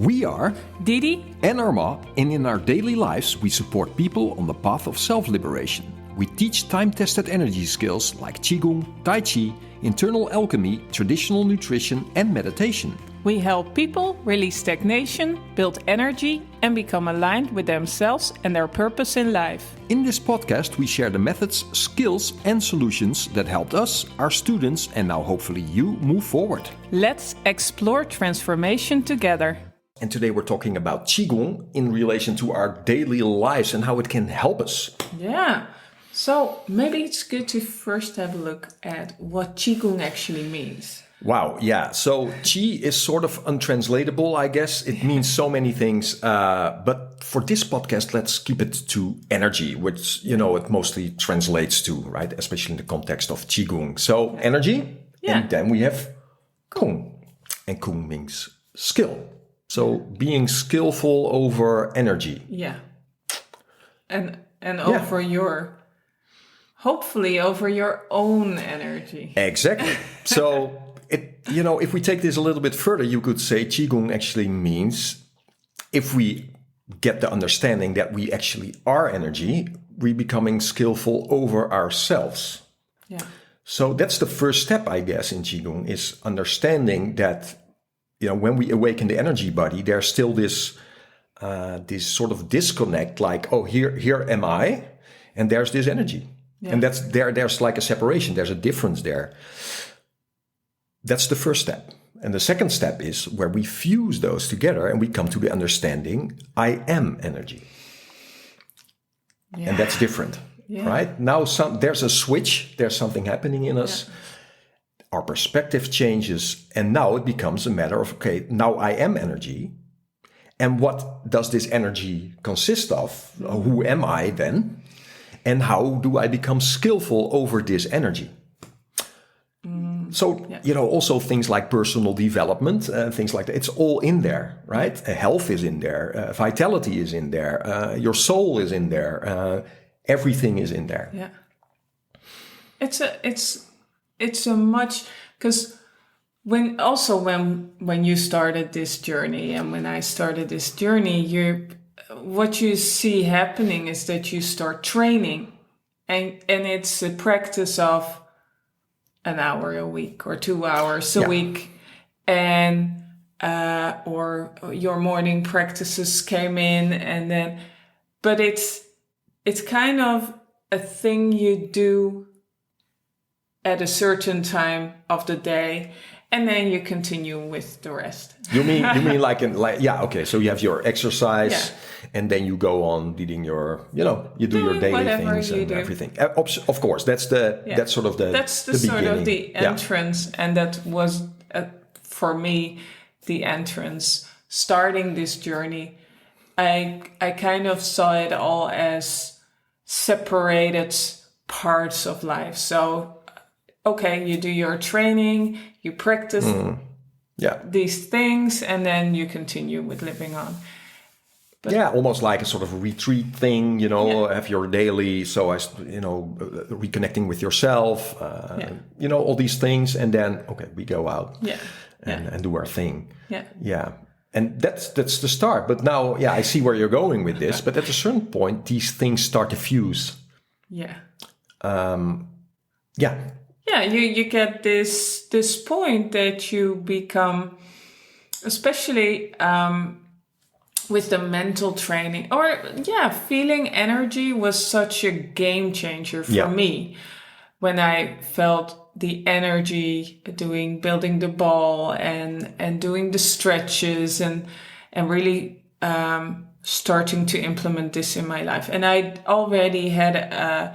We are Didi and Arma, and in our daily lives we support people on the path of self-liberation. We teach time-tested energy skills like Qigong, Tai Chi, internal alchemy, traditional nutrition and meditation. We help people release stagnation, build energy, and become aligned with themselves and their purpose in life. In this podcast, we share the methods, skills, and solutions that helped us, our students, and now hopefully you move forward. Let's explore transformation together. And today we're talking about Qigong in relation to our daily lives and how it can help us. Yeah. So maybe it's good to first have a look at what Qigong actually means. Wow, yeah. So Qi is sort of untranslatable, I guess. It means so many things. But for this podcast, let's keep it to energy, which, it mostly translates to, right? Especially in the context of Qigong. So energy, and then we have Kung. And Kung means skill. So being skillful over energy. Yeah. And over hopefully over your own energy. Exactly. So if we take this a little bit further, you could say Qigong actually means if we get the understanding that we actually are energy, we're becoming skillful over ourselves. Yeah. So that's the first step, I guess, in Qigong is understanding that, when we awaken the energy body, there's still this sort of disconnect, like, oh, here am I, and there's this energy. Yeah. And there's like a separation, there's a difference there. That's the first step. And the second step is where we fuse those together and we come to the understanding, I am energy. Yeah. And that's different, right? Now there's a switch, there's something happening in us. Yeah. Our perspective changes and now it becomes a matter of, okay, now I am energy. And what does this energy consist of? Who am I then? And how do I become skillful over this energy? So, also things like personal development, things like that, it's all in there, right? Health is in there, vitality is in there, your soul is in there, everything is in there. Yeah. It's a much, because when you started this journey and when I started this journey, what you see happening is that you start training and it's a practice of an hour a week or 2 hours a week, and or your morning practices came in, and then, but it's kind of a thing you do at a certain time of the day, and then you continue with the rest. You mean okay. So you have your exercise, and then you go on leading your, you do your daily things and everything. Of course, that's sort of the sort of the entrance, and that was for me the entrance. Starting this journey, I kind of saw it all as separated parts of life. So, okay, you do your training, you practice these things, and then you continue with living on. But almost like a sort of retreat thing, have your daily, reconnecting with yourself, all these things. And then, okay, we go out and do our thing. Yeah. Yeah. And that's the start. But now, I see where you're going with this. But at a certain point, these things start to fuse. Yeah. Yeah, you get this point that you become, especially with the mental training, or feeling energy was such a game changer for me when I felt the energy building the ball and doing the stretches and really starting to implement this in my life. And I already had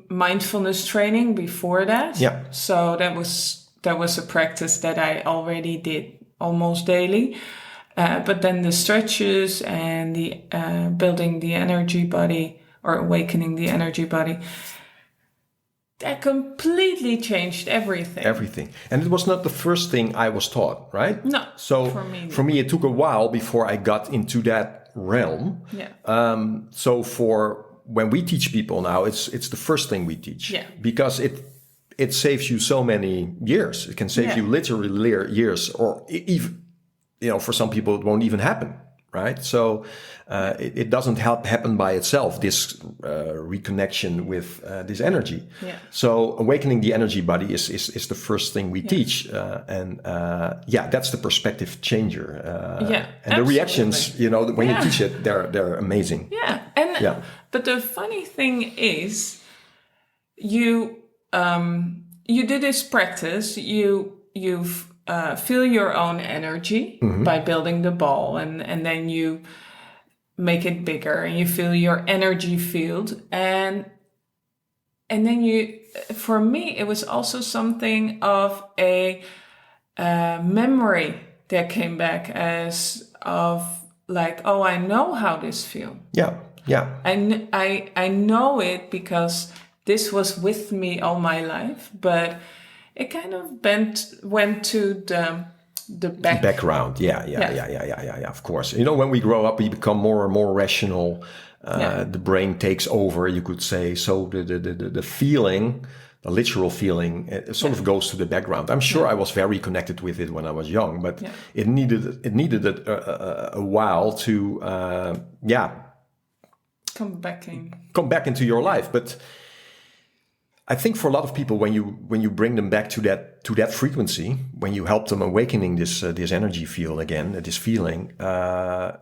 mindfulness training before that. Yeah. So that was a practice that I already did almost daily. But then the stretches and the building the energy body or awakening the energy body, that completely changed everything. Everything. And it was not the first thing I was taught, right? No. So for me, it took a while before I got into that realm. Yeah. So when we teach people now, it's the first thing we teach. Yeah. Because it saves you so many years. It can save you literally years, or even, for some people it won't even happen, right? So it doesn't happen by itself, this reconnection with this energy. Yeah. So awakening the energy body is the first thing we teach, and that's the perspective changer. And absolutely. the reactions, when you teach it, they're amazing. Yeah, but the funny thing is, you do this practice. You feel your own energy by building the ball, and then you make it bigger, and you feel your energy field, and then for me, it was also something of a memory that came back as of like, oh, I know how this feels. Yeah. I know it because this was with me all my life, but it kind of went to the background. Yeah. Of course, when we grow up, we become more and more rational. The brain takes over, you could say. So the feeling, the literal feeling, it sort of goes to the background. I'm sure I was very connected with it when I was young, but it needed a while to come back into your life. But I think for a lot of people, when you bring them back to that frequency, when you help them awakening this energy field again, this feeling,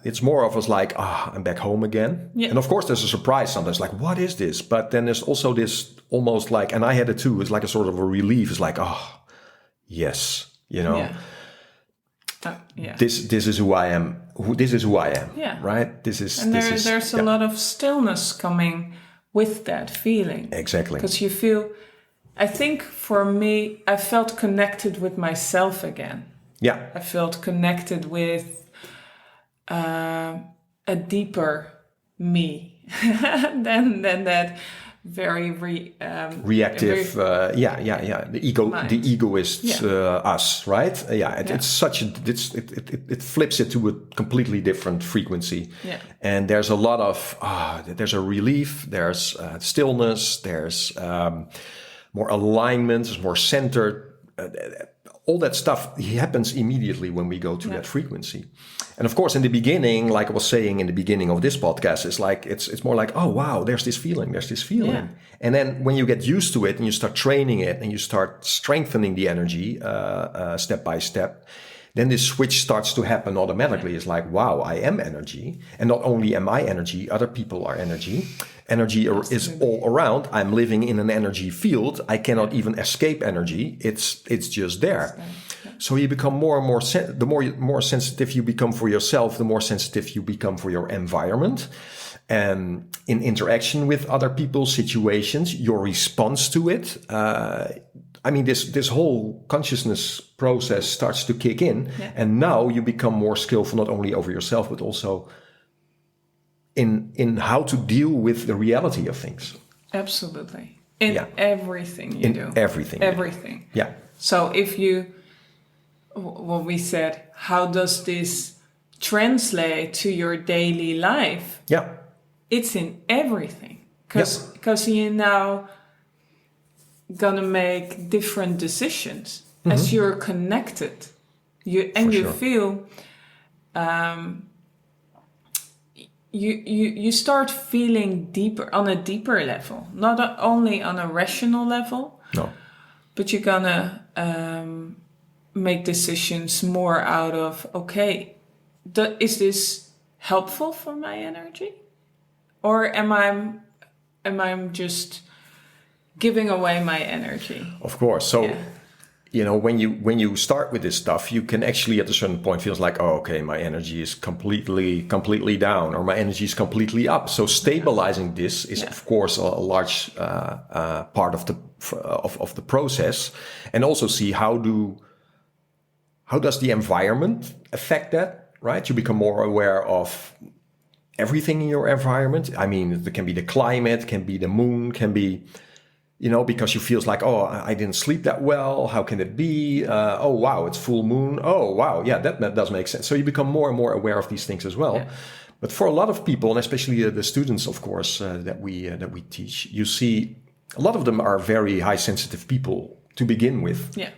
it's more of us like, I'm back home again. Yeah. And of course, there's a surprise sometimes, like, what is this? But then there's also this almost like, and I had it too. It's like a sort of a relief. It's like, yes, Yeah. This is who I am. This is who I am. Yeah. Right. There's a lot of stillness coming with that feeling. Exactly. Because you feel, I think for me, I felt connected with myself again. Yeah. I felt connected with a deeper me than that very reactive. The ego, mind. The egoist, us, right? It's such it flips it to a completely different frequency. Yeah. And there's a lot of there's a relief, there's stillness, there's more alignment, there's more centered. All that stuff happens immediately when we go to that frequency. And of course, in the beginning, like I was saying in the beginning of this podcast, it's like it's more like, oh wow, there's this feeling. Yeah. And then when you get used to it and you start training it and you start strengthening the energy step by step, then this switch starts to happen automatically. It's like, wow, I am energy. And not only am I energy, other people are energy. Energy is all around. I'm living in an energy field. I cannot even escape energy. It's just there. So you become more and more, the more sensitive you become for yourself, the more sensitive you become for your environment. And in interaction with other people, situations, your response to it. This whole consciousness process starts to kick in. Yeah. And now you become more skillful, not only over yourself, but also in how to deal with the reality of things. Absolutely. In everything you do. Everything. Yeah. So if what we said, how does this translate to your daily life? Yeah. It's in everything. Because you're now gonna make different decisions as you're connected. You feel you start feeling deeper on a deeper level, not only on a rational level. No. But you're gonna make decisions more out of, okay, is this helpful for my energy? Or am I just giving away my energy? Of course. So, when you start with this stuff, you can actually at a certain point feels like, oh, okay, my energy is completely down, or my energy is completely up. So stabilizing this is, of course, a large part of the process, and also see how does the environment affect that, right? You become more aware of everything in your environment. I mean, it can be the climate, can be the moon, can be, because you feel like, oh, I didn't sleep that well. How can it be? Oh, wow, it's full moon. Oh, wow. Yeah, that does make sense. So you become more and more aware of these things as well. Yeah. But for a lot of people, and especially the students, of course, that we teach, you see a lot of them are very high sensitive people to begin with. Yeah.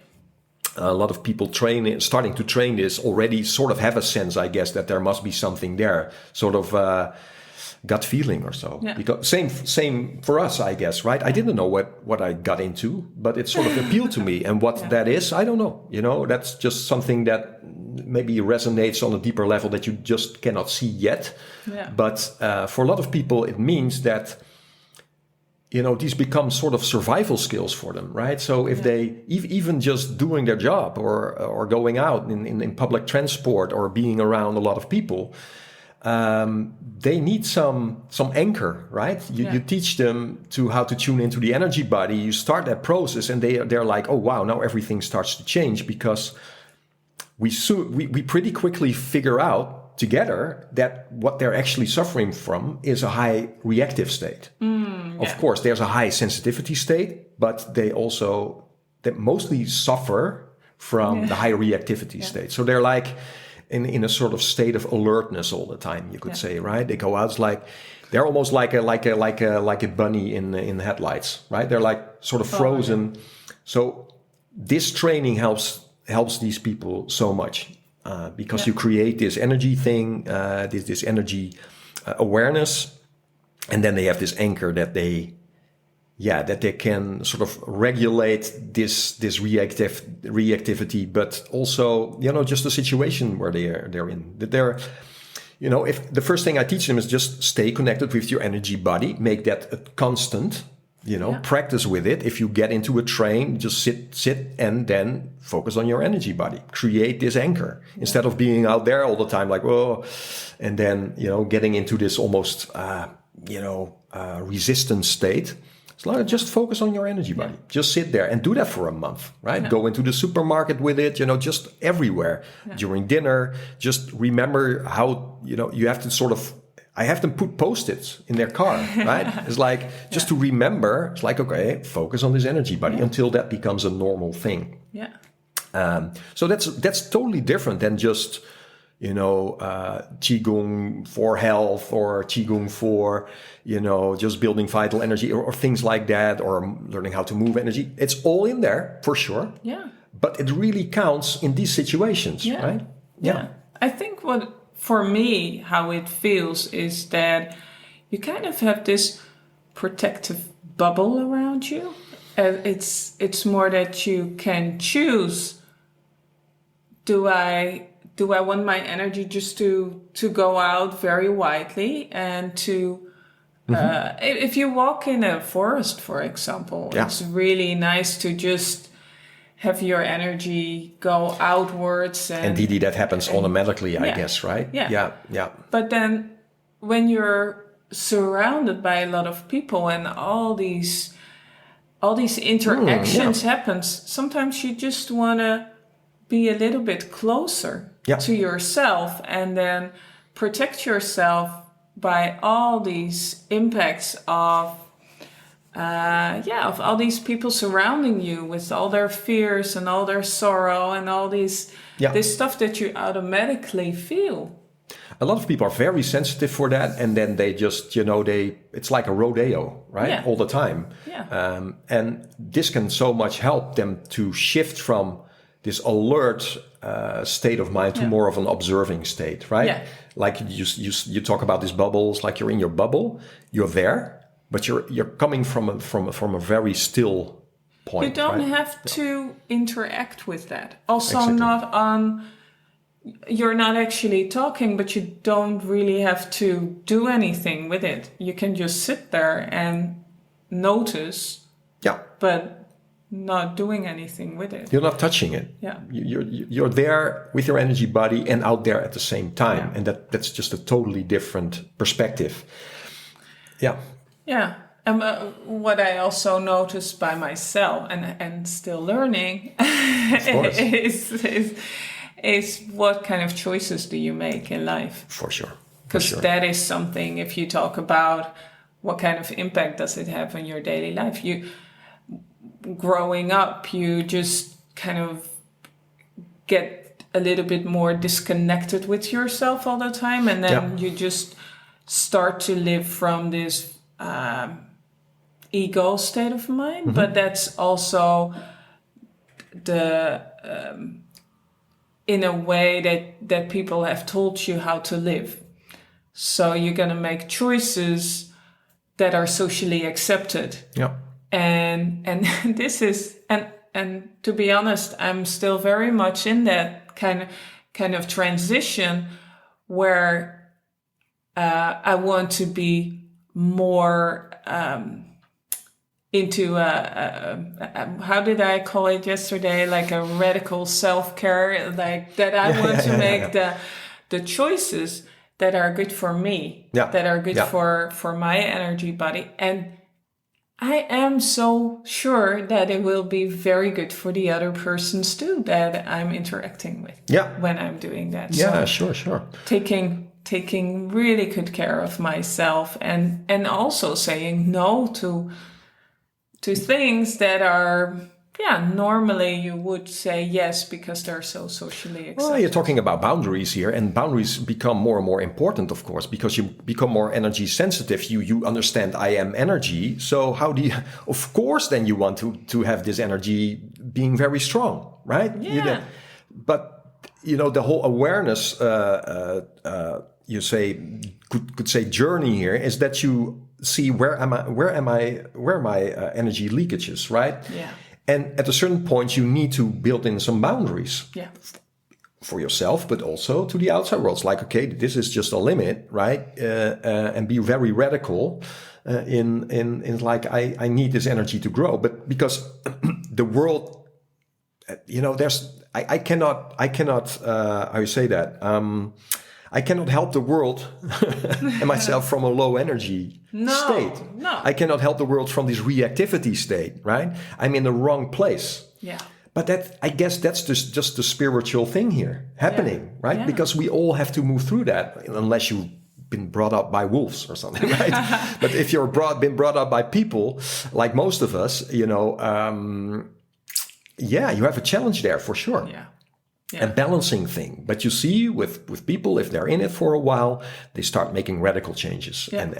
A lot of people starting to train this already sort of have a sense, I guess, that there must be something there, sort of gut feeling or so. Yeah. Because same for us, I guess, right? I didn't know what I got into, but it sort of appealed to me. And what that is, I don't know. You know, that's just something that maybe resonates on a deeper level that you just cannot see yet. Yeah. But for a lot of people, it means that, you know, these become sort of survival skills for them, right? So if they even just doing their job or going out in public transport or being around a lot of people, they need some anchor, right? You teach them how to tune into the energy body. You start that process, and they're like, oh wow, now everything starts to change, because we pretty quickly figure out together that what they're actually suffering from is a high reactive state. Of course, there's a high sensitivity state, but they mostly suffer from the high reactivity state. So they're like in a sort of state of alertness all the time, you could say, right? They go out, it's like they're almost like a bunny in the headlights, right? They're like sort of frozen. So this training helps these people so much. Because you create this energy thing, this energy awareness, and then they have this anchor that they can sort of regulate this reactivity, but also, you know, just the situation where they're in. That they're, you know, if the first thing I teach them is just stay connected with your energy body, make that a constant. You know, practice with it. If you get into a train, just sit and then focus on your energy body. Create this anchor instead of being out there all the time like, whoa, and then, you know, getting into this almost, resistant state. It's like, just focus on your energy body. Just sit there and do that for a month, right? Go into the supermarket with it, you know, just everywhere. During dinner, just remember how, you know, you have to sort of, I have them put Post-its in their car, right? It's like, just to remember, it's like, okay, focus on this energy body until that becomes a normal thing. Yeah. So that's totally different than just, you know, Qigong for health or Qigong for, you know, just building vital energy or things like that, or learning how to move energy. It's all in there for sure. Yeah. But it really counts in these situations, right? Yeah. I think for me, how it feels is that you kind of have this protective bubble around you. It's more that you can choose. Do I want my energy just to go out very widely and to if you walk in a forest, for example, it's really nice to just have your energy go outwards. And indeed, that happens automatically, I guess, right? Yeah. But then when you're surrounded by a lot of people and all these interactions happens, sometimes you just want to be a little bit closer to yourself and then protect yourself by all these impacts of all these people surrounding you with all their fears and all their sorrow and all this stuff that you automatically feel. A lot of people are very sensitive for that, and then they just, you know, it's like a rodeo, right? All the time. Yeah. And this can so much help them to shift from this alert state of mind to more of an observing state, right? Yeah. Like you talk about these bubbles, like you're in your bubble, you're there, but you're coming from a very still point. You don't have to interact with that. Also, you're not actually talking, but you don't really have to do anything with it. You can just sit there and notice, but not doing anything with it. You're not touching it. Yeah. You're there with your energy body and out there at the same time. And that's just a totally different perspective. Yeah. Yeah. And what I also noticed by myself and still learning is what kind of choices do you make in life? For sure. Because that is something, if you talk about what kind of impact does it have on your daily life. Growing up, you just kind of get a little bit more disconnected with yourself all the time. And then you just start to live from this ego state of mind, but that's also the in a way that people have told you how to live. So you're going to make choices that are socially accepted. Yeah. And this is and to be honest, I'm still very much in that kind of transition where I want to be more into how did I call it yesterday? Like a radical self-care, like that I want to make the choices that are good for me, that are good for my energy body. And I am so sure that it will be very good for the other persons too that I'm interacting with when I'm doing that. Yeah, so sure. Taking really good care of myself and also saying no to things that are normally you would say yes because they're so socially accepted. Well, you're talking about boundaries here, and boundaries become more and more important, of course, because you become more energy sensitive. You understand I am energy. So how do you, of course, then you want to have this energy being very strong, right? Yeah. But, the whole awareness, you say, could say journey here is that you see where are my energy leakages, right? Yeah. And at a certain point, you need to build in some boundaries for yourself, but also to the outside world. It's like, okay, this is just a limit, right? And be very radical in like, I need this energy to grow. But because the world, I cannot, how you say that? I cannot help the world and myself from a low energy state. No. I cannot help the world from this reactivity state, right? I'm in the wrong place. Yeah. But I guess that's just the spiritual thing here happening, right? Yeah. Because we all have to move through that, unless you've been brought up by wolves or something, right? But if you're been brought up by people, like most of us, you have a challenge there for sure. Yeah. And balancing thing. But you see with people, if they're in it for a while, they start making radical changes and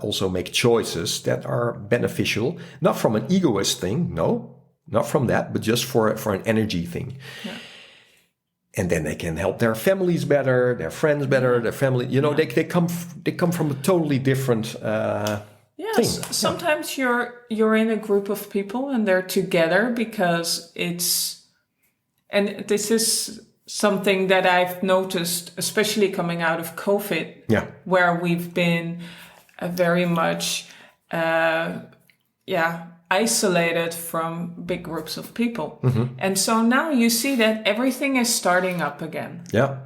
also make choices that are beneficial, not from an egoist thing, no, not from that, but just for an energy thing. Yeah. And then they can help their families better, their friends better, their family, they come from a totally different thing. Sometimes you're in a group of people and they're together because and this is something that I've noticed, especially coming out of COVID, where we've been very much, isolated from big groups of people. Mm-hmm. And so now you see that everything is starting up again. Yeah.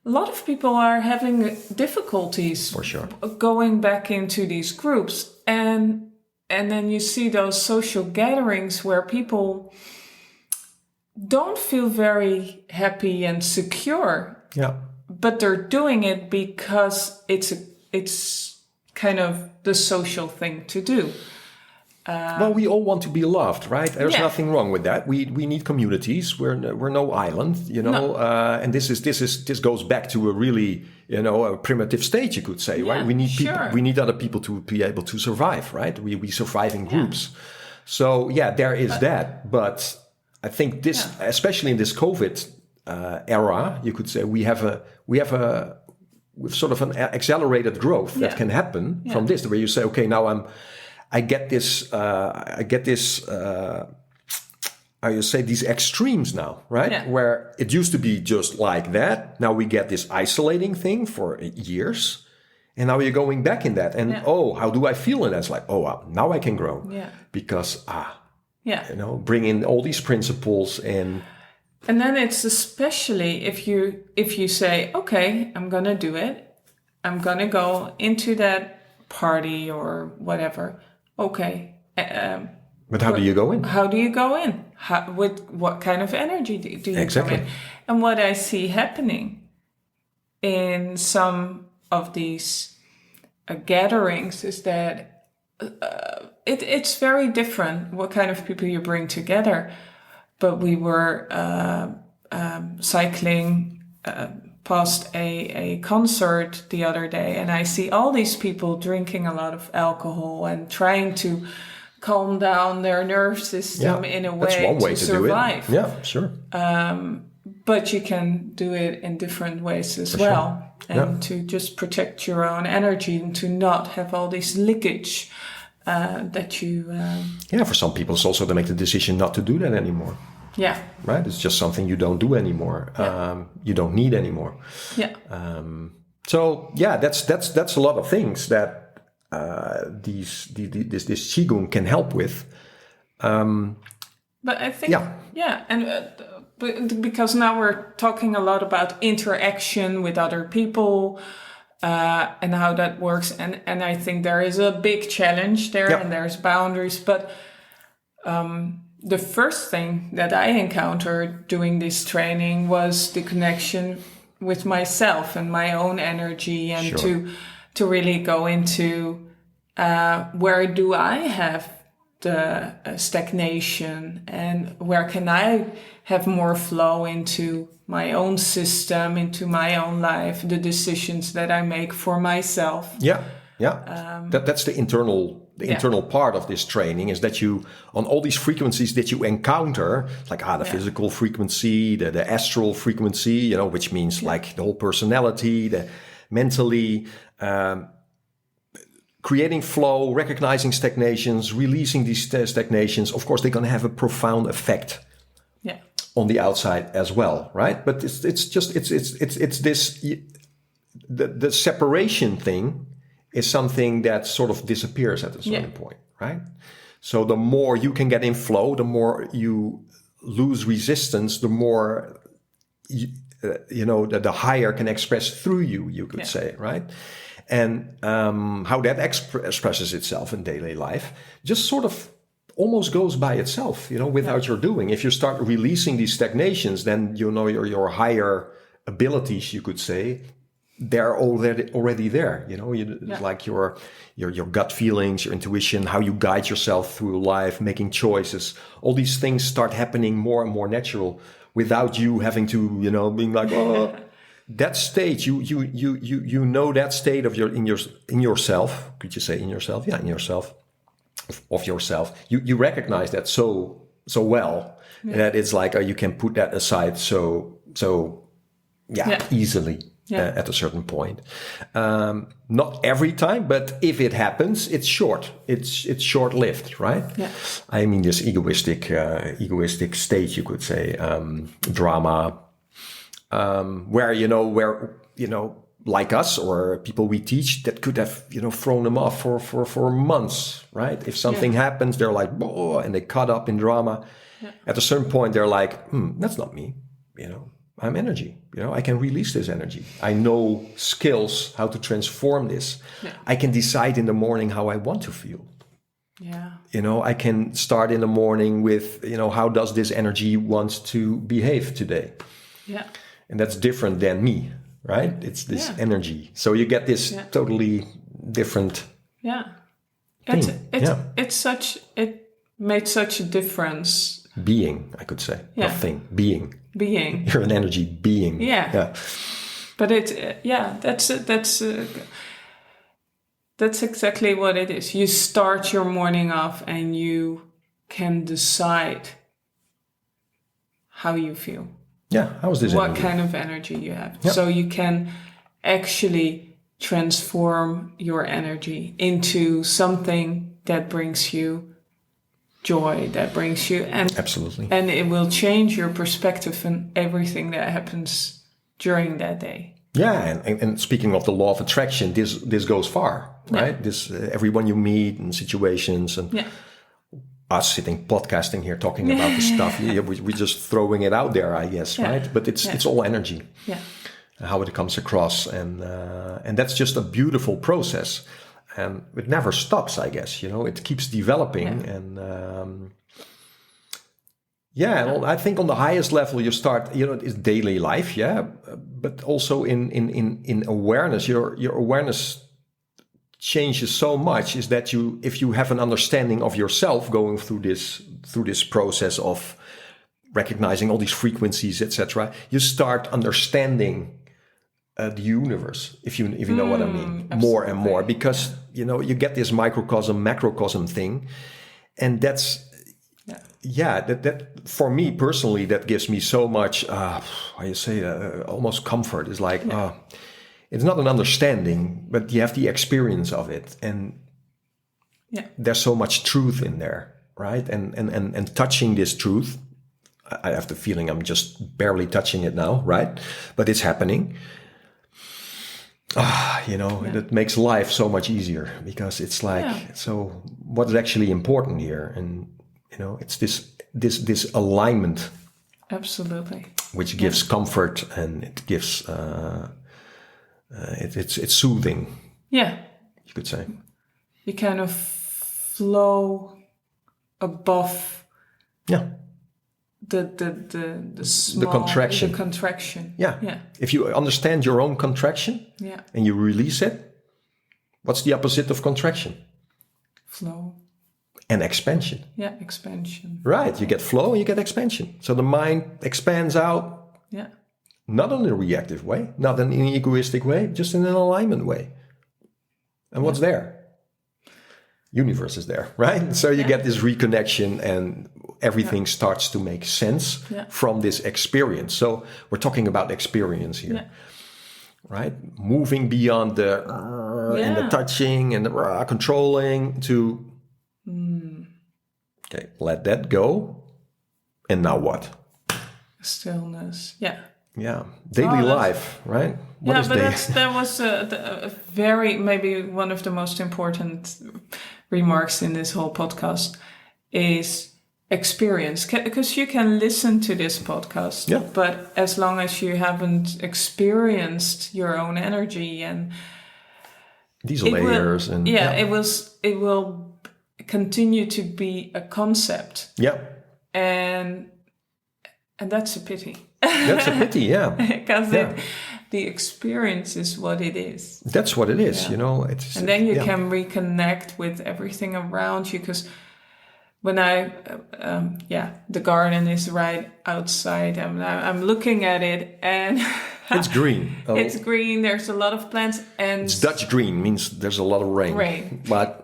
A lot of people are having difficulties for sure going back into these groups. And then you see those social gatherings where people don't feel very happy and secure. Yeah. But they're doing it because it's kind of the social thing to do. Well, we all want to be loved, right? There's nothing wrong with that. We need communities. We're no island, No. And this goes back to a really a primitive state, you could say, right? We need people. We need other people to be able to survive, right? We survive in groups. So there is that, but I think this, especially in this COVID era, you could say we have sort of an accelerated growth that can happen from this, where you say, okay, now I get this, how you say, these extremes now, right? Yeah. Where it used to be just like that. Now we get this isolating thing for years. And now you're going back in that. And, how do I feel in that? It's like, now I can grow. Yeah. Because, bring in all these principles and then it's especially if you say, okay, I'm going to do it. I'm going to go into that party or whatever. Okay. But how do you go in? How do you go in? With what kind of energy do you go in? And what I see happening in some of these gatherings is that it's very different what kind of people you bring together. But we were cycling past a concert the other day, and I see all these people drinking a lot of alcohol and trying to calm down their nerve system in a that's way one way to to survive. do it. Yeah, sure. But you can do it in different ways as well. And to just protect your own energy and to not have all this leakage that you... For some people it's also to make the decision not to do that anymore. Yeah. Right? It's just something you don't do anymore. You don't need anymore. Yeah. That's a lot of things that this Qigong can help with. But I think, and because now we're talking a lot about interaction with other people and how that works. And I think there is a big challenge there and there's boundaries. But the first thing that I encountered doing this training was the connection with myself and my own energy, and to really go into where do I have the stagnation, and where can I have more flow into my own system, into my own life, the decisions that I make for myself. That's the internal part of this training, is that you, on all these frequencies that you encounter, like the physical frequency, the astral frequency, which means like the whole personality, the mentally, creating flow, recognizing stagnations, releasing these stagnations. Of course, they're going to have a profound effect on the outside as well, right? But it's this, the separation thing is something that sort of disappears at a certain point, right? So the more you can get in flow, the more you lose resistance, the more the higher can express through you, you could say, right? And how that expresses itself in daily life just sort of almost goes by itself, without your doing. If you start releasing these stagnations, then your higher abilities, you could say, they're already there. Like your gut feelings, your intuition, how you guide yourself through life, making choices. All these things start happening more and more natural without you having to, being like, oh. That state, you know that state of in yourself. Could you say in yourself? Yeah, in yourself, of yourself. You recognize that so well that it's like you can put that aside so easily at a certain point. Not every time, but if it happens, it's short. It's short lived, right? Yeah. I mean, this egoistic state, you could say, drama. Where like us or people we teach, that could have thrown them off for months, right? If something happens, they're like, oh, and they caught up in drama. At a certain point, they're like, that's not me. I'm energy. I can release this energy. I know skills how to transform this. I can decide in the morning how I want to feel. I can start in the morning with how does this energy want to behave today. And that's different than me, right? It's this energy. So you get this totally different thing. It made such a difference. Being, I could say. Not thing. Being. You're an energy being. But that's exactly what it is. You start your morning off and you can decide how you feel. How is this what energy? kind of energy you have. So you can actually transform your energy into something that brings you joy, that brings you... Absolutely. And it will change your perspective on everything that happens during that day. And speaking of the law of attraction, this goes far, right? This everyone you meet in situations and... us sitting podcasting here talking about the stuff, we're just throwing it out there, I guess, right? But it's all energy, how it comes across, and that's just a beautiful process, and it never stops, I guess. It keeps developing, and I think on the highest level you start, it's daily life, but also in awareness, your awareness changes so much, is that if you have an understanding of yourself going through this process of recognizing all these frequencies, etc., you start understanding the universe, if you know what I mean, more and more, because you get this microcosm, macrocosm thing, and that's that for me personally, that gives me so much, how you say, almost comfort. It's like it's not an understanding, but you have the experience of it, and there's so much truth in there, right? And touching this truth, I have the feeling I'm just barely touching it now, right? But it's happening. It makes life so much easier, because it's like, so what is actually important here? And, it's this alignment. Absolutely. Which gives comfort, and it gives, it's soothing. Yeah. You could say. You kind of flow above. Yeah. The small, contraction. The contraction. Yeah. If you understand your own contraction, and you release it, what's the opposite of contraction? Flow. And expansion. Yeah, expansion. Right. You get flow and you get expansion. So the mind expands out. Yeah. Not in a reactive way, not in an egoistic way, just in an alignment way. And what's there? Universe is there, right? So you get this reconnection, and everything starts to make sense from this experience. So we're talking about experience here, right? Moving beyond the and the touching and the controlling to, okay, let that go. And now what? Stillness. Yeah. Yeah. Daily life, right? What that was a very, maybe one of the most important remarks in this whole podcast is experience. Because you can listen to this podcast, but as long as you haven't experienced your own energy and these layers it will continue to be a concept. Yeah. And that's a pity. That's a pity, yeah. Because the experience is what it is. That's what it is, It's, and then you can reconnect with everything around you. Because when the garden is right outside, I'm looking at it, and it's green. It's green. There's a lot of plants, and it's Dutch green, means there's a lot of rain. But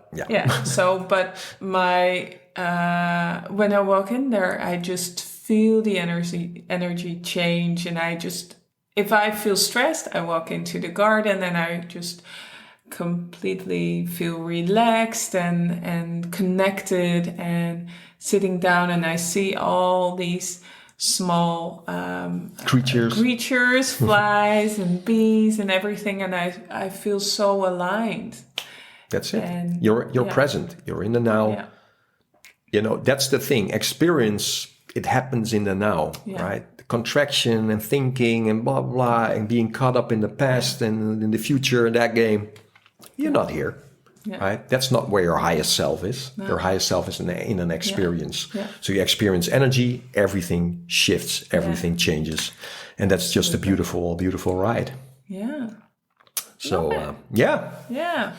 So, but when I walk in there, I just feel the energy change, and if I feel stressed, I walk into the garden and I just completely feel relaxed and connected, and sitting down, and I see all these small creatures, flies and bees and everything, and I feel so aligned. That's it. And you're present. You're in the now. Yeah. That's the thing. Experience, it happens in the now, right? The contraction and thinking and blah, blah, and being caught up in the past and in the future in that game. You're not here, right? That's not where your highest self is. No. Your highest self is in an experience. Yeah. So you experience energy, everything shifts, everything changes. And that's just a beautiful, beautiful ride. Yeah. So, Yeah.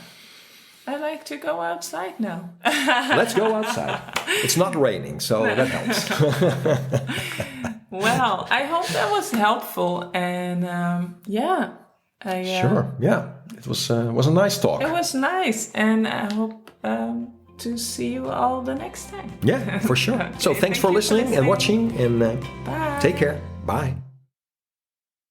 I like to go outside now. Let's go outside. It's not raining, so that helps. Well, I hope that was helpful. And sure. Yeah. It was a nice talk. It was nice. And I hope to see you all the next time. Yeah, for sure. So thanks for listening and watching. And bye. Take care. Bye.